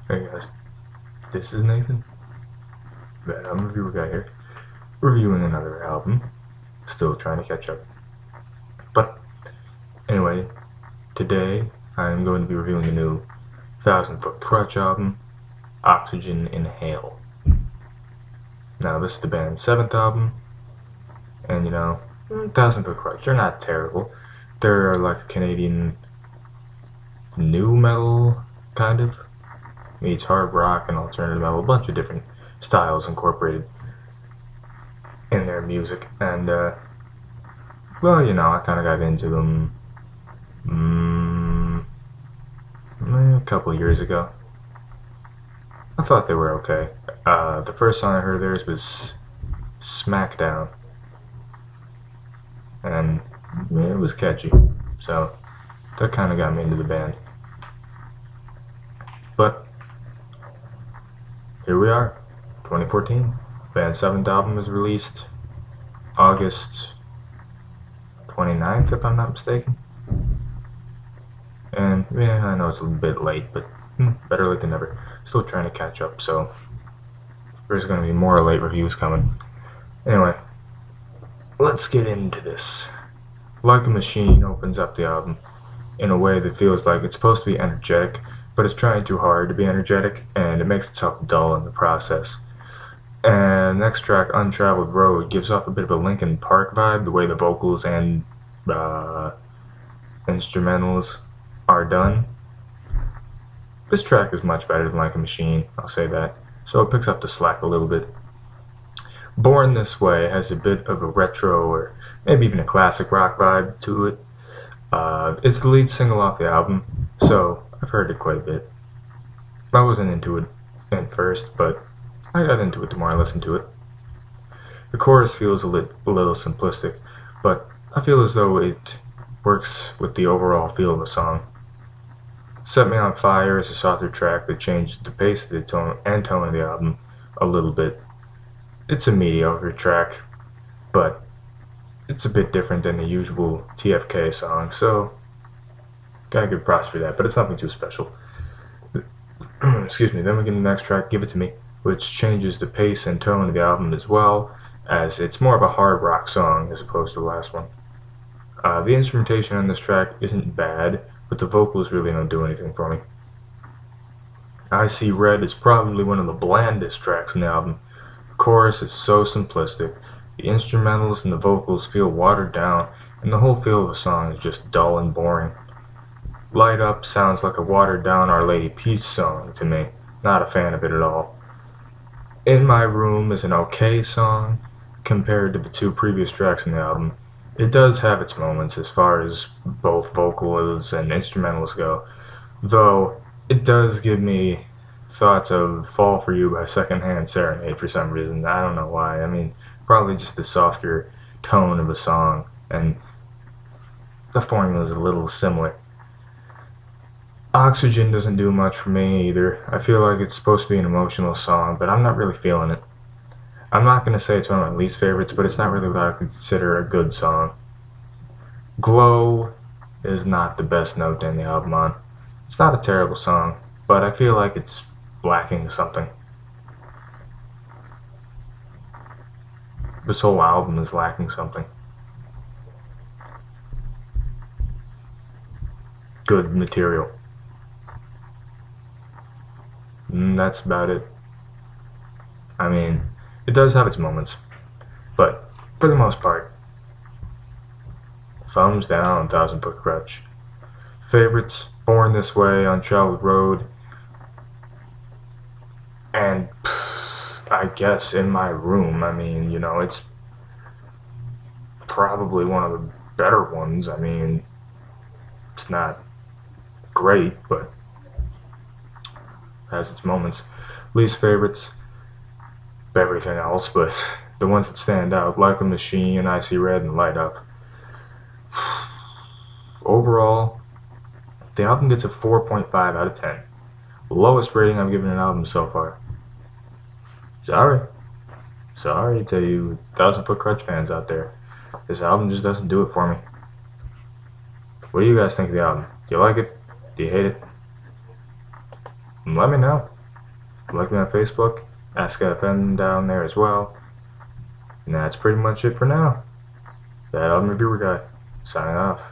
Hey guys, this is Nathan, ThatAlbumReviewerGuy here, reviewing another album. Still trying to catch up. But anyway, today I'm going to be reviewing the new Thousand Foot Krutch album, Oxygen Inhale. Now this is the band's 7th album, and Thousand Foot Krutch, they're not terrible. They're like a Canadian new metal, kind of. Meets hard rock and alternative metal, a bunch of different styles incorporated in their music, and well, I kind of got into them a couple of years ago. I thought they were okay. The first song I heard of theirs was Smackdown, and it was catchy, so that kind of got me into the band. But here we are, 2014. Band's 7th album is released August 29th, if I'm not mistaken. And yeah, I know it's a little bit late, but better late than never. Still trying to catch up, so there's going to be more late reviews coming. Anyway, let's get into this. Like a Machine opens up the album in a way that feels like it's supposed to be energetic, but it's trying too hard to be energetic, and it makes itself dull in the process. And next track, Untraveled Road, gives off a bit of a Linkin Park vibe, the way the vocals and instrumentals are done. This track is much better than Like a Machine, I'll say that, so it picks up the slack a little bit. Born This Way has a bit of a retro or maybe even a classic rock vibe to it. It's the lead single off the album, so I've heard it quite a bit. I wasn't into it at first, but I got into it the more I listened to it. The chorus feels a little simplistic, but I feel as though it works with the overall feel of the song. Set Me On Fire is a softer track that changes the pace of the tone of the album a little bit. It's a mediocre track, but it's a bit different than the usual TFK song, so gotta give props for that, but it's nothing too special. Excuse me. Then we get the next track, Give It To Me, which changes the pace and tone of the album as well, as it's more of a hard rock song as opposed to the last one. The instrumentation on this track isn't bad, but the vocals really don't do anything for me. I See Red is probably one of the blandest tracks in the album. The chorus is so simplistic, the instrumentals and the vocals feel watered down, and the whole feel of the song is just dull and boring. Light Up sounds like a watered down Our Lady Peace song to me. Not a fan of it at all. In My Room is an okay song compared to the two previous tracks in the album. It does have its moments as far as both vocals and instrumentals go, though it does give me thoughts of Fall For You by Secondhand Serenade for some reason. I don't know why. I mean, probably just the softer tone of a song, and the formula is a little similar. Oxygen doesn't do much for me either. I feel like it's supposed to be an emotional song, but I'm not really feeling it. I'm not going to say it's one of my least favorites, but it's not really what I consider a good song. Glow is not the best note to end the album on. It's not a terrible song, but I feel like it's lacking something. This whole album is lacking something. Good material. That's about it. I mean, it does have its moments, but for the most part, thumbs down on Thousand Foot Krutch. Favorites, Born This Way, Untraveled Road, and I guess In My Room. I mean, it's probably one of the better ones. I mean, it's not great, but has its moments. Least favorites, everything else, but the ones that stand out, Like a Machine, I See Red, and Light Up. Overall, the album gets a 4.5 out of 10. The lowest rating I've given an album so far. Sorry to you Thousand Foot Krutch fans out there. This album just doesn't do it for me. What do you guys think of the album? Do you like it? Do you hate it? let me know. Like me on Facebook, Ask FM down there as well. And that's pretty much it for now. That album reviewer guy, signing off.